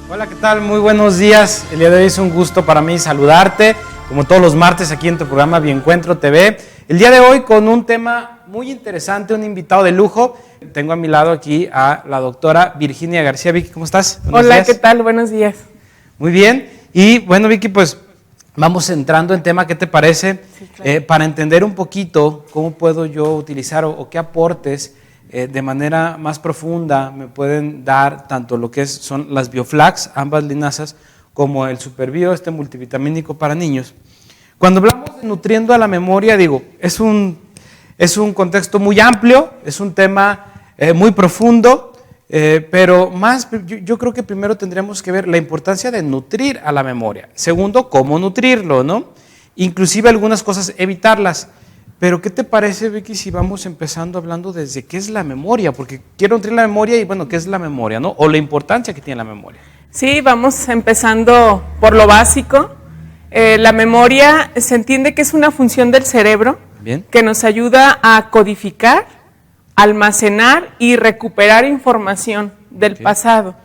Hola, ¿qué tal? Muy buenos días. El día de hoy es un gusto para mí saludarte, como todos los martes aquí en tu programa Biencuentro TV. El día de hoy con un tema muy interesante, un invitado de lujo. Tengo a mi lado aquí a la doctora Virginia García. Vicky, ¿cómo estás? Buenos días. ¿Qué tal? Buenos días. Muy bien. Y bueno, Vicky, pues vamos entrando en tema. ¿Qué te parece? Sí, claro. Para entender un poquito cómo puedo yo utilizar o qué aportes de manera más profunda me pueden dar tanto lo que son las bioflax, ambas linasas, como el superbio, multivitamínico para niños. Cuando hablamos de nutriendo a la memoria, digo, es un contexto muy amplio, es un tema muy profundo, pero más, yo creo que primero tendríamos que ver la importancia de nutrir a la memoria. Segundo, cómo nutrirlo, ¿no? Inclusive algunas cosas evitarlas. Pero ¿qué te parece, Vicky, si vamos empezando hablando desde qué es la memoria? Porque quiero nutrir la memoria y bueno, ¿qué es la memoria, no? O la importancia que tiene la memoria. Sí, vamos empezando por lo básico. La memoria se entiende que es una función del cerebro. Bien. Que nos ayuda a codificar, almacenar y recuperar información del pasado.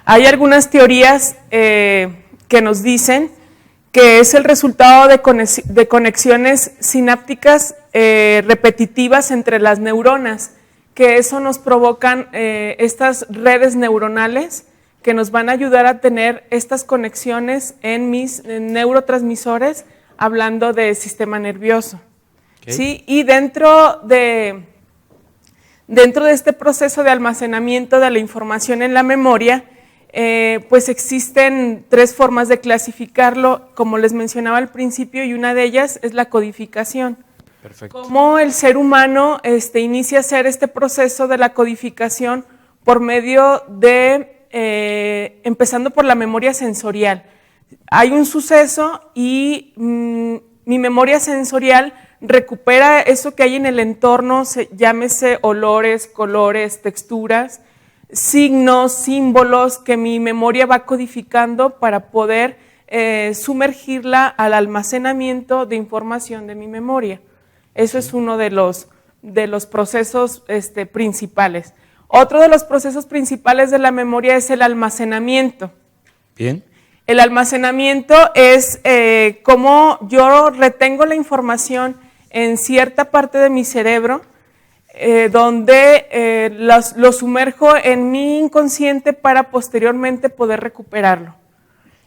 Hay algunas teorías que nos dicen que es el resultado de conexiones sinápticas repetitivas entre las neuronas, que eso nos provocan estas redes neuronales que nos van a ayudar a tener estas conexiones en mis neurotransmisores, hablando del sistema nervioso. Okay. ¿Sí? Y dentro de este proceso de almacenamiento de la información en la memoria, pues existen tres formas de clasificarlo, como les mencionaba al principio, y una de ellas es la codificación. Perfecto. Cómo el ser humano inicia a hacer este proceso de la codificación por medio de, empezando por la memoria sensorial. Hay un suceso y mi memoria sensorial recupera eso que hay en el entorno, llámese olores, colores, texturas, signos, símbolos que mi memoria va codificando para poder sumergirla al almacenamiento de información de mi memoria. Eso es uno de los procesos principales. Otro de los procesos principales de la memoria es el almacenamiento. Bien. El almacenamiento es cómo yo retengo la información en cierta parte de mi cerebro, donde lo sumerjo en mi inconsciente para posteriormente poder recuperarlo.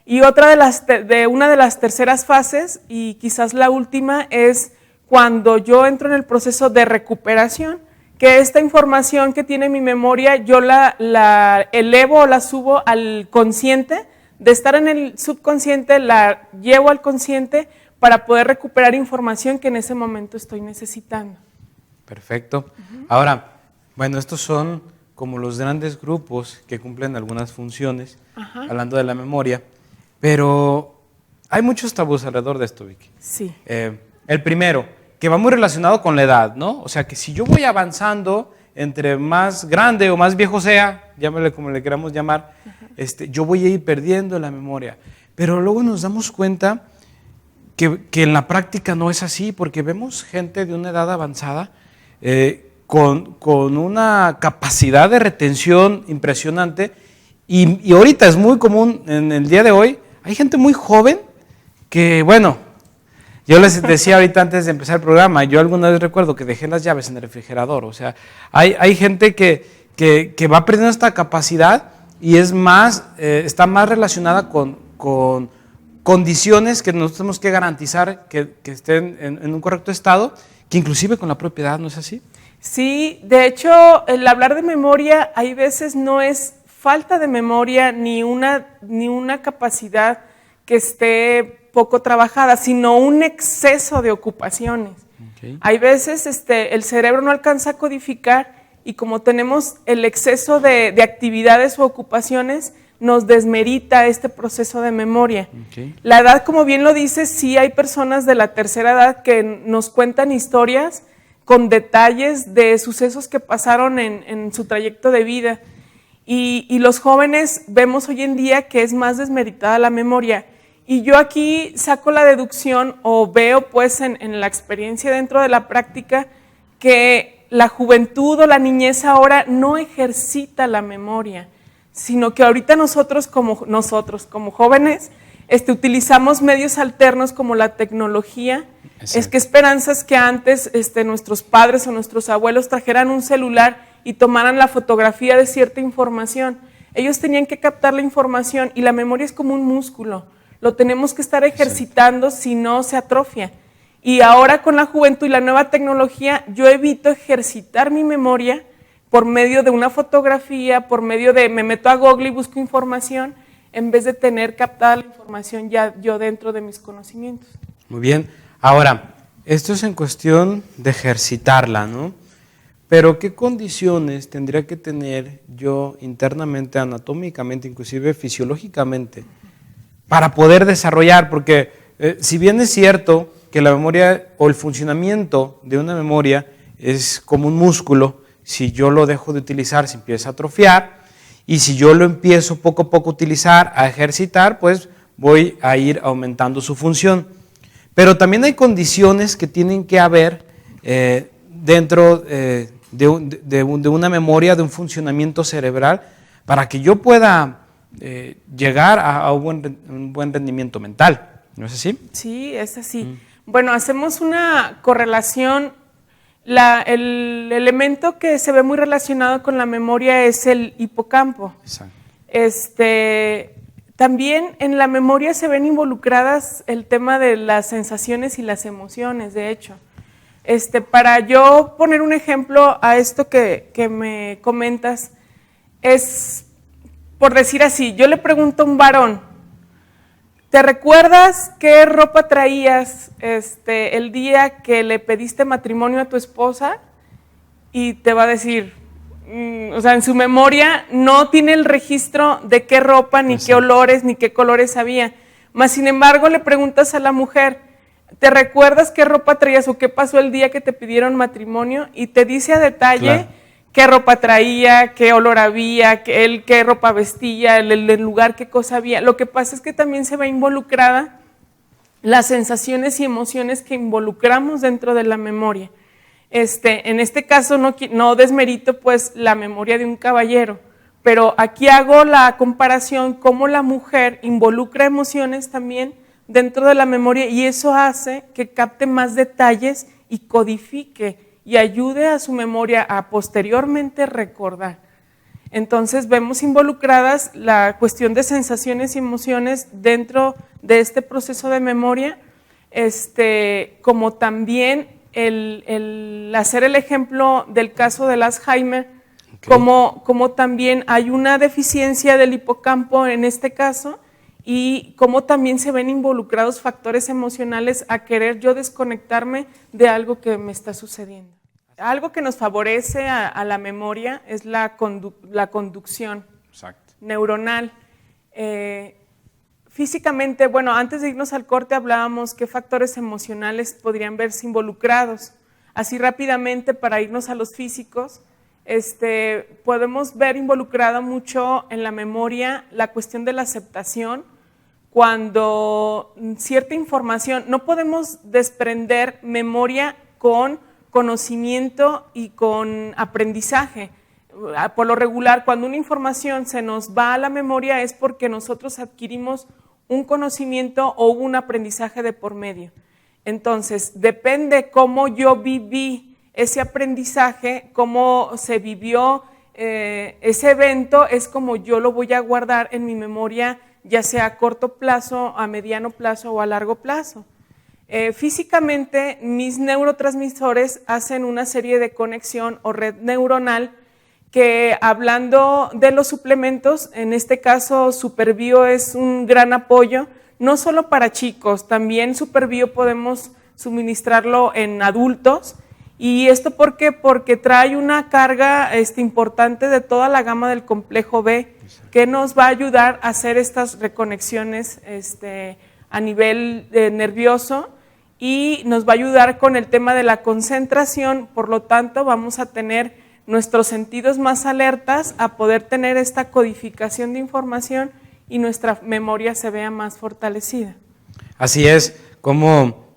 Y una de las terceras fases, y quizás la última, es cuando yo entro en el proceso de recuperación, que esta información que tiene mi memoria yo la elevo o la subo al consciente. De estar en el subconsciente la llevo al consciente para poder recuperar información que en ese momento estoy necesitando. Perfecto. Ahora, bueno, estos son como los grandes grupos que cumplen algunas funciones, hablando de la memoria, pero hay muchos tabús alrededor de esto, Vicky. Sí. El primero, que va muy relacionado con la edad, ¿no? O sea, que si yo voy avanzando, entre más grande o más viejo sea, llámale como le queramos llamar, yo voy a ir perdiendo la memoria. Pero luego nos damos cuenta que en la práctica no es así, porque vemos gente de una edad avanzada con una capacidad de retención impresionante y ahorita es muy común en el día de hoy, hay gente muy joven que, bueno, yo les decía ahorita antes de empezar el programa, yo alguna vez recuerdo que dejé las llaves en el refrigerador, o sea, hay gente que va perdiendo esta capacidad y es más, está más relacionada con condiciones que nosotros tenemos que garantizar que estén en un correcto estado, que inclusive con la propiedad, ¿no es así? Sí, de hecho, el hablar de memoria hay veces no es falta de memoria ni una capacidad que esté poco trabajada, sino un exceso de ocupaciones. Okay. Hay veces el cerebro no alcanza a codificar y como tenemos el exceso de actividades o ocupaciones, nos desmerita este proceso de memoria. Okay. La edad, como bien lo dice, sí hay personas de la tercera edad que nos cuentan historias con detalles de sucesos que pasaron en su trayecto de vida. Y los jóvenes vemos hoy en día que es más desmeritada la memoria. Y yo aquí saco la deducción o veo pues en la experiencia dentro de la práctica que la juventud o la niñez ahora no ejercita la memoria, sino que ahorita nosotros como jóvenes utilizamos medios alternos como la tecnología. Exacto. Es que esperanzas que antes nuestros padres o nuestros abuelos trajeran un celular y tomaran la fotografía de cierta información. Ellos tenían que captar la información y la memoria es como un músculo. Lo tenemos que estar ejercitando, si no se atrofia. Y ahora con la juventud y la nueva tecnología, yo evito ejercitar mi memoria por medio de una fotografía, por medio de me meto a Google y busco información, en vez de tener captada la información ya yo dentro de mis conocimientos. Muy bien. Ahora, esto es en cuestión de ejercitarla, ¿no? Pero ¿qué condiciones tendría que tener yo internamente, anatómicamente, inclusive fisiológicamente, para poder desarrollar? Porque si bien es cierto que la memoria o el funcionamiento de una memoria es como un músculo, si yo lo dejo de utilizar se empieza a atrofiar, y si yo lo empiezo poco a poco a utilizar, a ejercitar, pues voy a ir aumentando su función. Pero también hay condiciones que tienen que haber dentro de una memoria, de un funcionamiento cerebral, para que yo pueda llegar a un buen rendimiento mental. ¿No es así? Sí, es así. Bueno, hacemos una correlación. El elemento que se ve muy relacionado con la memoria es el hipocampo. Exacto. También en la memoria se ven involucradas el tema de las sensaciones y las emociones, de hecho. Para yo poner un ejemplo a esto que me comentas, es, por decir así, yo le pregunto a un varón, ¿te recuerdas qué ropa traías el día que le pediste matrimonio a tu esposa? Y te va a decir, o sea, en su memoria no tiene el registro de qué ropa, ni qué olores, ni qué colores había. Mas, sin embargo, le preguntas a la mujer, ¿te recuerdas qué ropa traías o qué pasó el día que te pidieron matrimonio? Y te dice a detalle qué ropa traía, qué olor había, qué ropa vestía, el lugar, qué cosa había. Lo que pasa es que también se ve involucrada las sensaciones y emociones que involucramos dentro de la memoria. En este caso no desmerito pues la memoria de un caballero, pero aquí hago la comparación cómo la mujer involucra emociones también dentro de la memoria y eso hace que capte más detalles y codifique y ayude a su memoria a posteriormente recordar. Entonces vemos involucradas la cuestión de sensaciones y emociones dentro de este proceso de memoria, como también el hacer el ejemplo del caso del Alzheimer, como también hay una deficiencia del hipocampo en este caso y cómo también se ven involucrados factores emocionales a querer yo desconectarme de algo que me está sucediendo. Algo que nos favorece a la memoria es la conducción neuronal. Físicamente, bueno, antes de irnos al corte hablábamos qué factores emocionales podrían verse involucrados. Así rápidamente, para irnos a los físicos, podemos ver involucrada mucho en la memoria la cuestión de la aceptación. Cuando cierta información, no podemos desprender memoria con conocimiento y con aprendizaje. Por lo regular, cuando una información se nos va a la memoria es porque nosotros adquirimos un conocimiento o un aprendizaje de por medio. Entonces, depende cómo yo viví ese aprendizaje, cómo se vivió ese evento, es como yo lo voy a guardar en mi memoria, ya sea a corto plazo, a mediano plazo o a largo plazo. Físicamente, mis neurotransmisores hacen una serie de conexión o red neuronal que, hablando de los suplementos, en este caso Superbio es un gran apoyo, no solo para chicos, también Superbio podemos suministrarlo en adultos. ¿Y esto por qué? Porque trae una carga importante de toda la gama del complejo B que nos va a ayudar a hacer estas reconexiones a nivel nervioso y nos va a ayudar con el tema de la concentración, por lo tanto vamos a tener nuestros sentidos más alertas a poder tener esta codificación de información y nuestra memoria se vea más fortalecida. Así es, como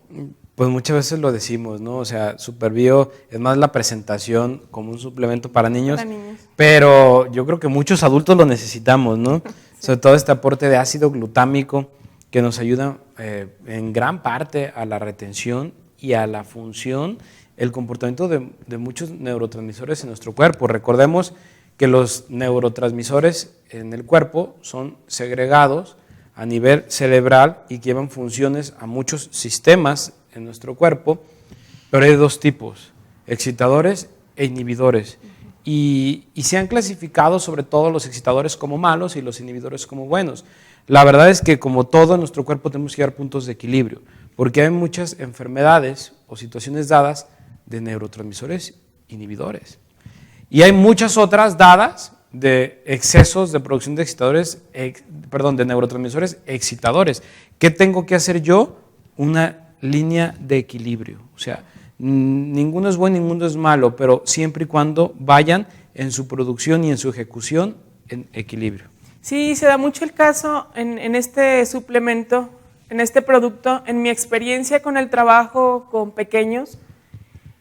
Pues muchas veces lo decimos, ¿no? O sea, Superbio es más la presentación como un suplemento para niños, pero yo creo que muchos adultos lo necesitamos, ¿no? Sí. Sobre todo este aporte de ácido glutámico que nos ayuda en gran parte a la retención y a la función, el comportamiento de muchos neurotransmisores en nuestro cuerpo. Recordemos que los neurotransmisores en el cuerpo son segregados a nivel cerebral y que llevan funciones a muchos sistemas en nuestro cuerpo, pero hay dos tipos, excitadores e inhibidores. Y se han clasificado sobre todo los excitadores como malos y los inhibidores como buenos. La verdad es que como todo en nuestro cuerpo tenemos que llegar a puntos de equilibrio, porque hay muchas enfermedades o situaciones dadas de neurotransmisores inhibidores. Y hay muchas otras dadas de excesos de producción de excitadores, de neurotransmisores excitadores. ¿Qué tengo que hacer yo? Una línea de equilibrio. O sea, ninguno es bueno, ninguno es malo, pero siempre y cuando vayan en su producción y en su ejecución en equilibrio. Sí, se da mucho el caso en este suplemento, en este producto. En mi experiencia con el trabajo con pequeños,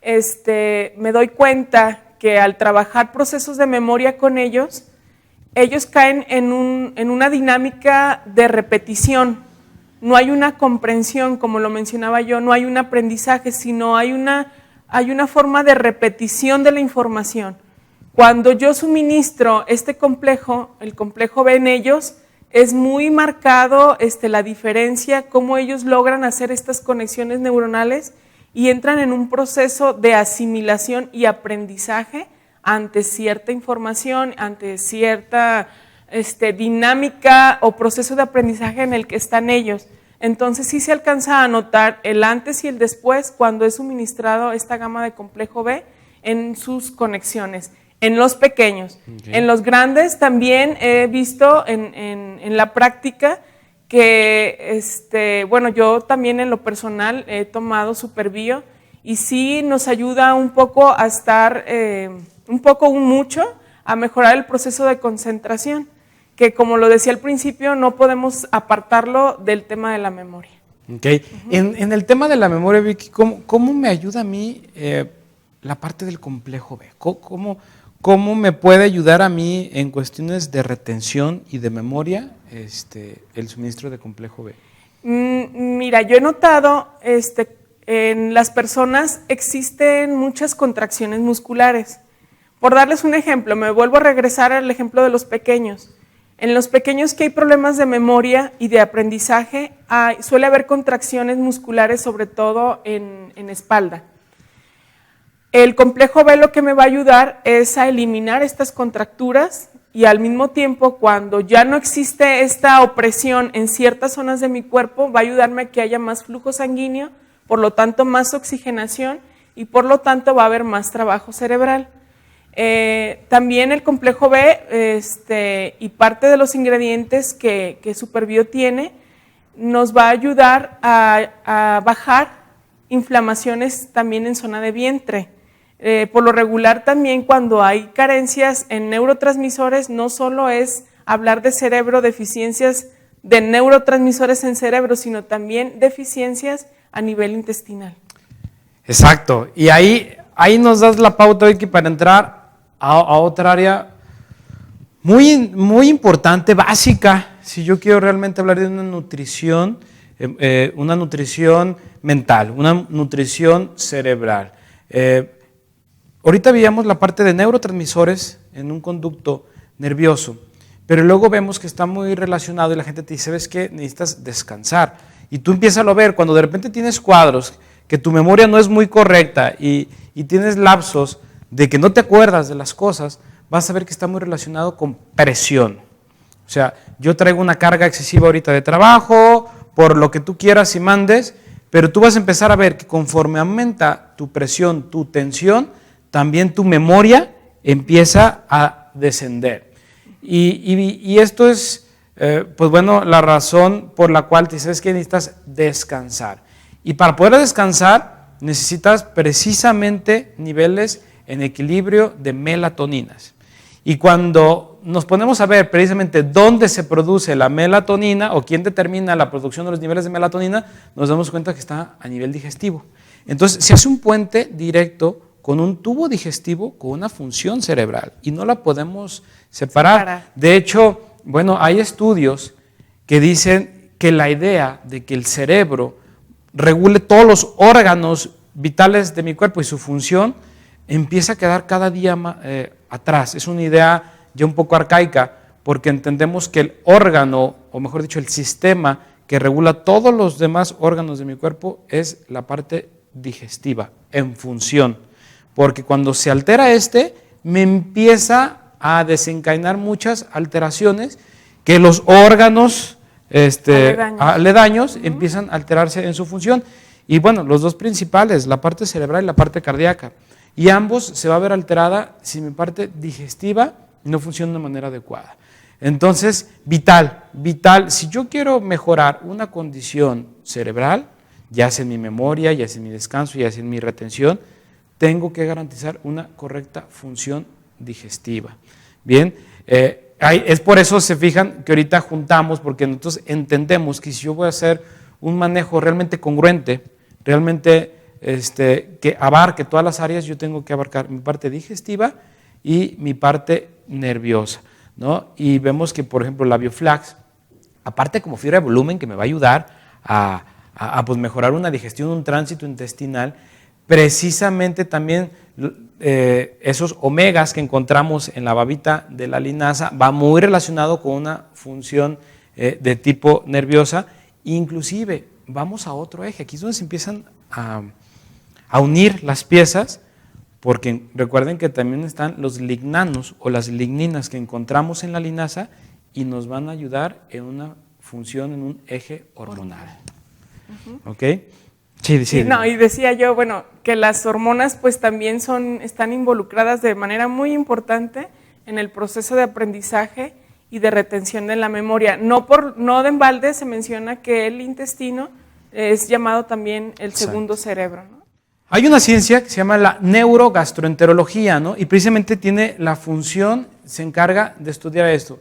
me doy cuenta que al trabajar procesos de memoria con ellos caen en una dinámica de repetición. No hay una comprensión, como lo mencionaba yo, no hay un aprendizaje, sino hay una forma de repetición de la información. Cuando yo suministro este complejo, el complejo B en ellos, es muy marcado la diferencia, cómo ellos logran hacer estas conexiones neuronales y entran en un proceso de asimilación y aprendizaje ante cierta información, ante cierta dinámica o proceso de aprendizaje en el que están ellos. Entonces sí se alcanza a notar el antes y el después cuando es suministrado esta gama de complejo B en sus conexiones, en los pequeños. Okay. En los grandes también he visto en la práctica que, yo también en lo personal he tomado Superbio y sí nos ayuda un poco a estar, mucho, a mejorar el proceso de concentración, que como lo decía al principio, no podemos apartarlo del tema de la memoria. Okay. En el tema de la memoria, Vicky, ¿cómo me ayuda a mí la parte del complejo B? ¿Cómo me puede ayudar a mí en cuestiones de retención y de memoria el suministro de complejo B? Mira, yo he notado en las personas existen muchas contracciones musculares. Por darles un ejemplo, me vuelvo a regresar al ejemplo de los pequeños. En los pequeños que hay problemas de memoria y de aprendizaje, suele haber contracciones musculares, sobre todo en espalda. El complejo B lo que me va a ayudar es a eliminar estas contracturas y al mismo tiempo, cuando ya no existe esta opresión en ciertas zonas de mi cuerpo, va a ayudarme a que haya más flujo sanguíneo, por lo tanto más oxigenación y por lo tanto va a haber más trabajo cerebral. También el complejo B y parte de los ingredientes que Superbio tiene nos va a ayudar a bajar inflamaciones también en zona de vientre. Por lo regular también cuando hay carencias en neurotransmisores, no solo es hablar de cerebro, deficiencias de neurotransmisores en cerebro, sino también deficiencias a nivel intestinal. Exacto, y ahí nos das la pauta, Vicky, para entrar a otra área muy, muy importante, básica, si yo quiero realmente hablar de una nutrición mental, una nutrición cerebral. Ahorita veíamos la parte de neurotransmisores en un conducto nervioso, pero luego vemos que está muy relacionado y la gente te dice, ¿sabes qué? Necesitas descansar. Y tú empiezas a ver, cuando de repente tienes cuadros, que tu memoria no es muy correcta y tienes lapsos de que no te acuerdas de las cosas, vas a ver que está muy relacionado con presión. O sea, yo traigo una carga excesiva ahorita de trabajo, por lo que tú quieras y mandes, pero tú vas a empezar a ver que conforme aumenta tu presión, tu tensión, también tu memoria empieza a descender. Y esto es, la razón por la cual te dices que necesitas descansar. Y para poder descansar, necesitas precisamente niveles en equilibrio de melatoninas. Y cuando nos ponemos a ver precisamente dónde se produce la melatonina o quién determina la producción de los niveles de melatonina, nos damos cuenta que está a nivel digestivo. Entonces, se hace un puente directo con un tubo digestivo con una función cerebral y no la podemos separar. De hecho, bueno, hay estudios que dicen que la idea de que el cerebro regule todos los órganos vitales de mi cuerpo y su función empieza a quedar cada día más, atrás. Es una idea ya un poco arcaica porque entendemos que el órgano, o mejor dicho, el sistema que regula todos los demás órganos de mi cuerpo es la parte digestiva, en función. Porque cuando se altera me empieza a desencadenar muchas alteraciones que los órganos aledaños empiezan a alterarse en su función. Y bueno, los dos principales, la parte cerebral y la parte cardíaca. Y ambos se va a ver alterada si mi parte digestiva no funciona de manera adecuada. Entonces, vital, si yo quiero mejorar una condición cerebral, ya sea en mi memoria, ya sea en mi descanso, ya sea en mi retención, tengo que garantizar una correcta función digestiva. Bien, es por eso se fijan que ahorita juntamos, porque nosotros entendemos que si yo voy a hacer un manejo realmente congruente, realmente que abarque todas las áreas, yo tengo que abarcar mi parte digestiva y mi parte nerviosa, ¿no? Y vemos que, por ejemplo, la Bioflax, aparte como fibra de volumen que me va a ayudar a pues mejorar una digestión, un tránsito intestinal, precisamente también esos omegas que encontramos en la babita de la linaza va muy relacionado con una función de tipo nerviosa. Inclusive vamos a otro eje, aquí es donde se empiezan a unir las piezas, porque recuerden que también están los lignanos o las ligninas que encontramos en la linaza y nos van a ayudar en una función, en un eje hormonal. ¿Ok? Sí. No, y decía yo, bueno, que las hormonas pues también están involucradas de manera muy importante en el proceso de aprendizaje y de retención de la memoria. No de en balde se menciona que el intestino es llamado también el segundo cerebro, ¿no? Hay una ciencia que se llama la neurogastroenterología, ¿no? Y precisamente tiene la función, se encarga de estudiar esto.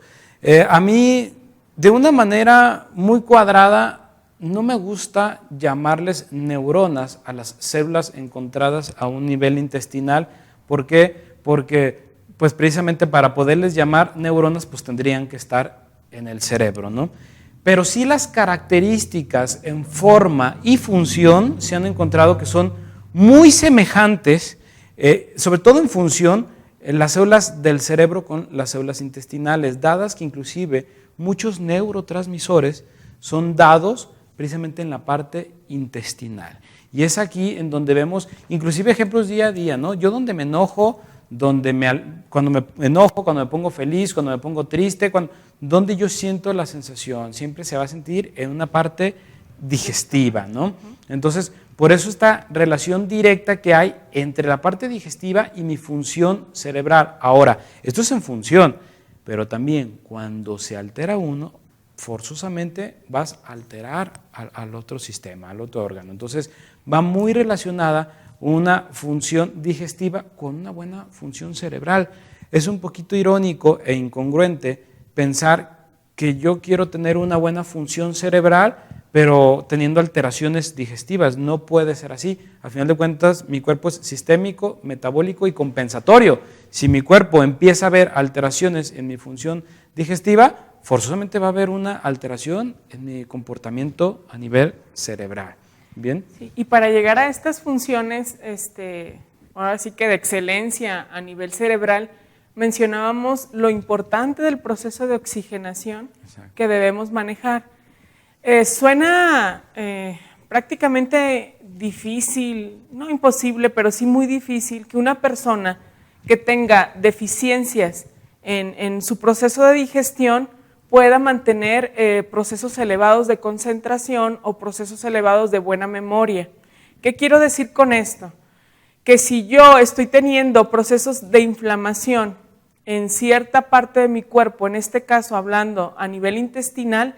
A mí, de una manera muy cuadrada, no me gusta llamarles neuronas a las células encontradas a un nivel intestinal. ¿Por qué? Porque pues precisamente para poderles llamar neuronas pues tendrían que estar en el cerebro, ¿no? Pero sí las características en forma y función se han encontrado que son muy semejantes, sobre todo en función, las células del cerebro con las células intestinales, dadas que inclusive muchos neurotransmisores son dados precisamente en la parte intestinal. Y es aquí en donde vemos inclusive ejemplos día a día, ¿no? Yo donde me enojo, cuando me enojo, cuando me pongo feliz, cuando me pongo triste, donde yo siento la sensación, siempre se va a sentir en una parte digestiva, ¿no? Entonces, por eso esta relación directa que hay entre la parte digestiva y mi función cerebral. Ahora, esto es en función, pero también cuando se altera uno, forzosamente vas a alterar al otro sistema, al otro órgano. Entonces, va muy relacionada una función digestiva con una buena función cerebral. Es un poquito irónico e incongruente pensar que yo quiero tener una buena función cerebral, pero teniendo alteraciones digestivas. No puede ser así. Al final de cuentas, mi cuerpo es sistémico, metabólico y compensatorio. Si mi cuerpo empieza a ver alteraciones en mi función digestiva, forzosamente va a haber una alteración en mi comportamiento a nivel cerebral. ¿Bien? Sí, y para llegar a estas funciones, ahora sí que de excelencia a nivel cerebral, mencionábamos lo importante del proceso de oxigenación que debemos manejar. Suena prácticamente difícil, no imposible, pero sí muy difícil que una persona que tenga deficiencias en su proceso de digestión pueda mantener procesos elevados de concentración o procesos elevados de buena memoria. ¿Qué quiero decir con esto? Que si yo estoy teniendo procesos de inflamación en cierta parte de mi cuerpo, en este caso hablando a nivel intestinal,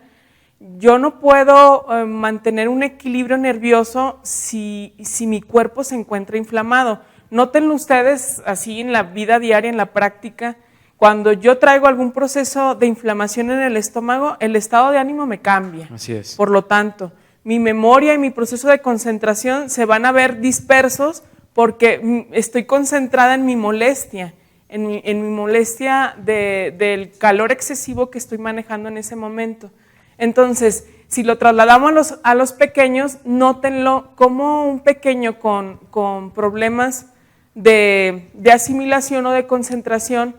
yo no puedo mantener un equilibrio nervioso si mi cuerpo se encuentra inflamado. Nótenlo ustedes así en la vida diaria, en la práctica, Cuando yo traigo algún proceso de inflamación en el estómago, el estado de ánimo me cambia. Así es. Por lo tanto, mi memoria y mi proceso de concentración se van a ver dispersos porque estoy concentrada en mi molestia, en mi molestia del calor excesivo que estoy manejando en ese momento. Entonces, si lo trasladamos a los pequeños, nótenlo como un pequeño con problemas de asimilación o de concentración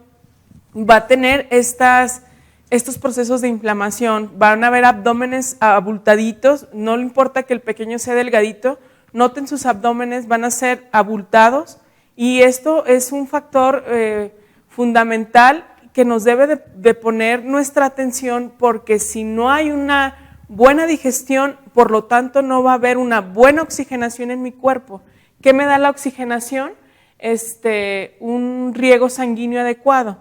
va a tener estos procesos de inflamación, van a haber abdómenes abultaditos, no le importa que el pequeño sea delgadito, noten sus abdómenes, van a ser abultados y esto es un factor fundamental que nos debe de poner nuestra atención porque si no hay una buena digestión, por lo tanto no va a haber una buena oxigenación en mi cuerpo. ¿Qué me da la oxigenación? Un riego sanguíneo adecuado.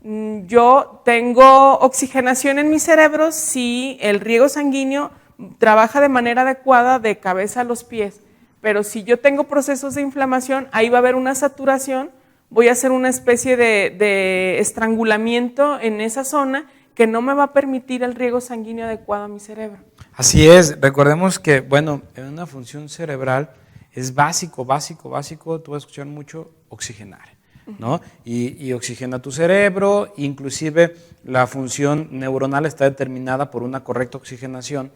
Yo tengo oxigenación en mi cerebro si el riego sanguíneo trabaja de manera adecuada de cabeza a los pies, pero si yo tengo procesos de inflamación, ahí va a haber una saturación, voy a hacer una especie de estrangulamiento en esa zona que no me va a permitir el riego sanguíneo adecuado a mi cerebro. Así es, recordemos que, bueno, en una función cerebral es básico, tú vas a escuchar mucho oxigenar, ¿no? Y oxigena tu cerebro, inclusive la función neuronal está determinada por una correcta oxigenación.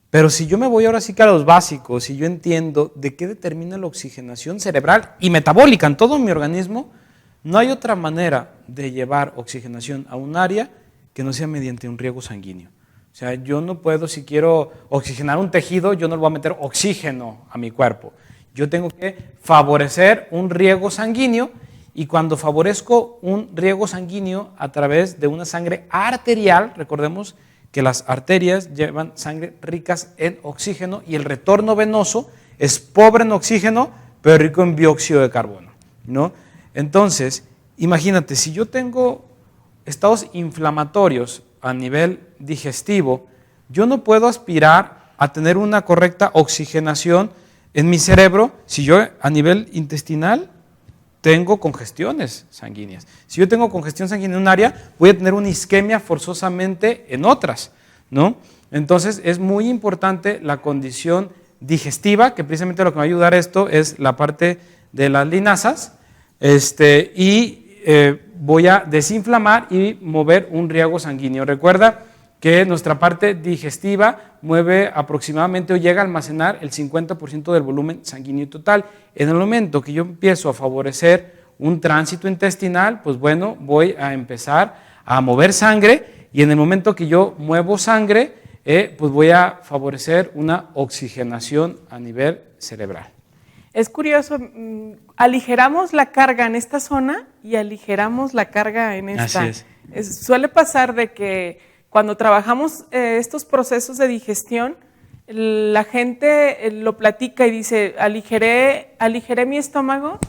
Pero si yo me voy ahora sí que a los básicos, si yo entiendo de qué determina la oxigenación cerebral y metabólica en todo mi organismo, no hay otra manera de llevar oxigenación a un área que no sea mediante un riego sanguíneo. O sea, yo no puedo, si quiero oxigenar un tejido, yo no le voy a meter oxígeno a mi cuerpo. Yo tengo que favorecer un riego sanguíneo y cuando favorezco un riego sanguíneo a través de una sangre arterial, recordemos que las arterias llevan sangre ricas en oxígeno y el retorno venoso es pobre en oxígeno, pero rico en dióxido de carbono, ¿no? Entonces, imagínate, si yo tengo estados inflamatorios a nivel digestivo, yo no puedo aspirar a tener una correcta oxigenación en mi cerebro si yo a nivel intestinal tengo congestiones sanguíneas. Si yo tengo congestión sanguínea en un área, voy a tener una isquemia forzosamente en otras, ¿no? Entonces es muy importante la condición digestiva, que precisamente lo que me va a ayudar esto es la parte de las linasas, voy a desinflamar y mover un riego sanguíneo. Recuerda que nuestra parte digestiva mueve aproximadamente o llega a almacenar el 50% del volumen sanguíneo total. En el momento que yo empiezo a favorecer un tránsito intestinal, pues bueno, voy a empezar a mover sangre y en el momento que yo muevo sangre, pues voy a favorecer una oxigenación a nivel cerebral. Es curioso, aligeramos la carga en esta zona y aligeramos la carga en esta. Así es. Suele pasar de que cuando trabajamos estos procesos de digestión, la gente lo platica y dice, aligeré mi estómago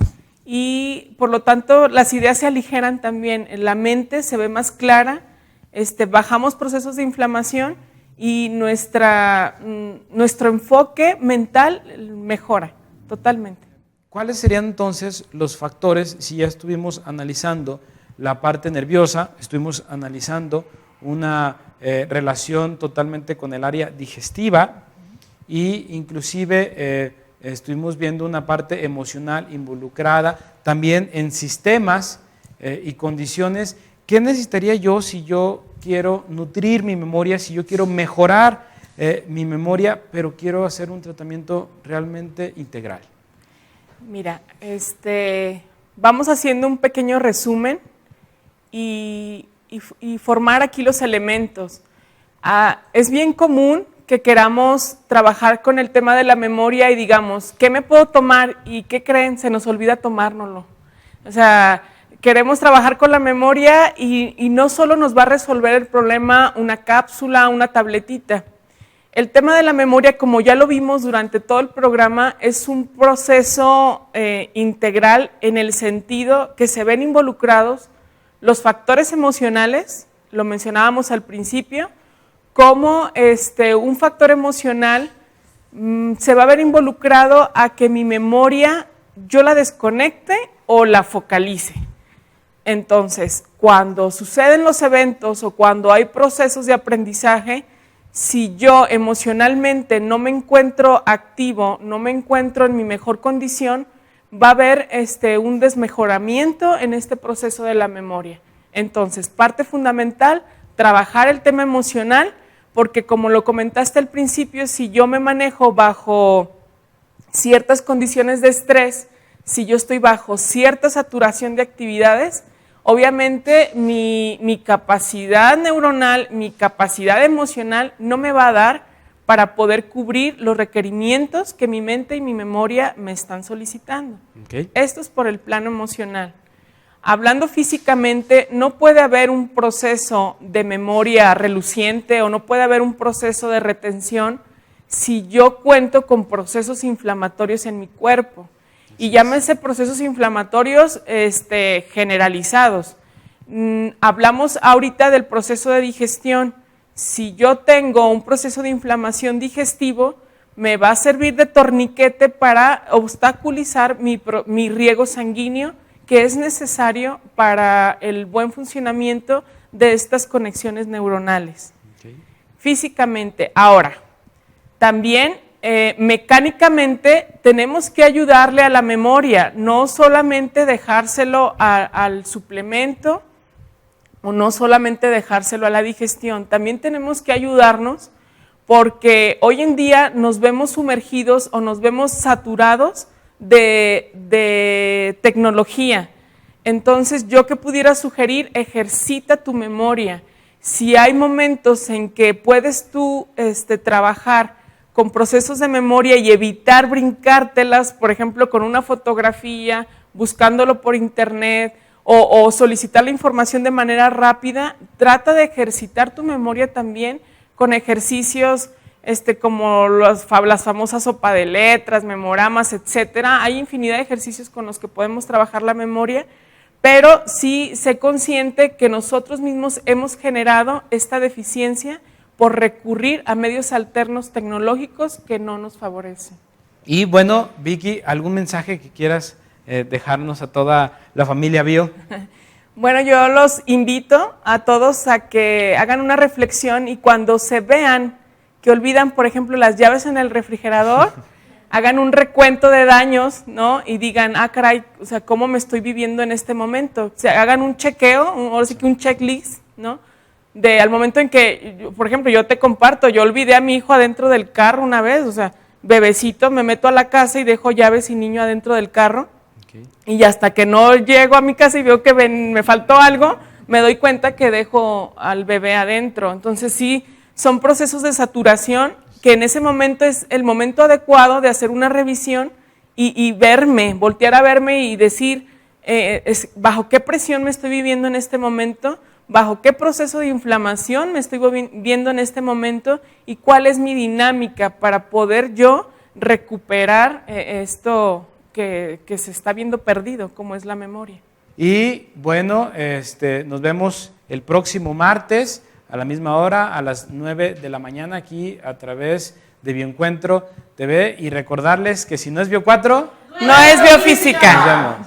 y por lo tanto las ideas se aligeran también, la mente se ve más clara, bajamos procesos de inflamación y nuestro enfoque mental mejora totalmente. ¿Cuáles serían entonces los factores si ya estuvimos analizando la parte nerviosa, estuvimos analizando una relación totalmente con el área digestiva e inclusive estuvimos viendo una parte emocional involucrada también en sistemas y condiciones? ¿Qué necesitaría yo si yo quiero nutrir mi memoria, si yo quiero mejorar mi memoria, pero quiero hacer un tratamiento realmente integral? Mira, vamos haciendo un pequeño resumen y formar aquí los elementos. Es bien común que queramos trabajar con el tema de la memoria y digamos, ¿qué me puedo tomar? ¿Y qué creen? Se nos olvida tomárnoslo. O sea, queremos trabajar con la memoria y no solo nos va a resolver el problema una cápsula, una tabletita. El tema de la memoria, como ya lo vimos durante todo el programa, es un proceso integral en el sentido que se ven involucrados los factores emocionales, lo mencionábamos al principio, como un factor emocional se va a ver involucrado a que mi memoria yo la desconecte o la focalice. Entonces, cuando suceden los eventos o cuando hay procesos de aprendizaje, si yo emocionalmente no me encuentro activo, no me encuentro en mi mejor condición, va a haber un desmejoramiento en este proceso de la memoria. Entonces, parte fundamental, trabajar el tema emocional, porque como lo comentaste al principio, si yo me manejo bajo ciertas condiciones de estrés, si yo estoy bajo cierta saturación de actividades, obviamente mi capacidad neuronal, mi capacidad emocional no me va a dar para poder cubrir los requerimientos que mi mente y mi memoria me están solicitando. Okay. Esto es por el plano emocional. Hablando físicamente, no puede haber un proceso de memoria reluciente o no puede haber un proceso de retención si yo cuento con procesos inflamatorios en mi cuerpo. Y llámese procesos inflamatorios generalizados. Hablamos ahorita del proceso de digestión. Si yo tengo un proceso de inflamación digestivo, me va a servir de torniquete para obstaculizar mi riego sanguíneo, que es necesario para el buen funcionamiento de estas conexiones neuronales. Okay. Físicamente. Ahora, también mecánicamente tenemos que ayudarle a la memoria, no solamente dejárselo al suplemento o no solamente dejárselo a la digestión, también tenemos que ayudarnos porque hoy en día nos vemos sumergidos o nos vemos saturados de tecnología. Entonces, yo que pudiera sugerir, ejercita tu memoria. Si hay momentos en que puedes tú trabajar con procesos de memoria y evitar brincártelas, por ejemplo, con una fotografía, buscándolo por internet o solicitar la información de manera rápida, trata de ejercitar tu memoria también con ejercicios como las famosas sopa de letras, memoramas, etcétera. Hay infinidad de ejercicios con los que podemos trabajar la memoria, pero sí sé consciente que nosotros mismos hemos generado esta deficiencia por recurrir a medios alternos tecnológicos que no nos favorecen. Y bueno, Vicky, ¿algún mensaje que quieras dejarnos a toda la familia Bio? Bueno, yo los invito a todos a que hagan una reflexión y cuando se vean que olvidan, por ejemplo, las llaves en el refrigerador, hagan un recuento de daños, ¿no? Y digan, ah, caray, o sea, ¿cómo me estoy viviendo en este momento? O sea, hagan un chequeo, ahora sí que un checklist, ¿no? Al momento en que, por ejemplo, yo te comparto, yo olvidé a mi hijo adentro del carro una vez, o sea, bebecito, me meto a la casa y dejo llaves y niño adentro del carro. Okay. Y hasta que no llego a mi casa y veo que me faltó algo, me doy cuenta que dejo al bebé adentro. Entonces sí, son procesos de saturación que en ese momento es el momento adecuado de hacer una revisión y verme, voltear a verme y decir bajo qué presión me estoy viviendo en este momento, bajo qué proceso de inflamación me estoy viendo en este momento y cuál es mi dinámica para poder yo recuperar esto que se está viendo perdido, como es la memoria. Y bueno, nos vemos el próximo martes a la misma hora, a las 9 de la mañana, aquí a través de Bioencuentro TV. Y recordarles que si no es Bio4, no es biofísica. Nos vemos.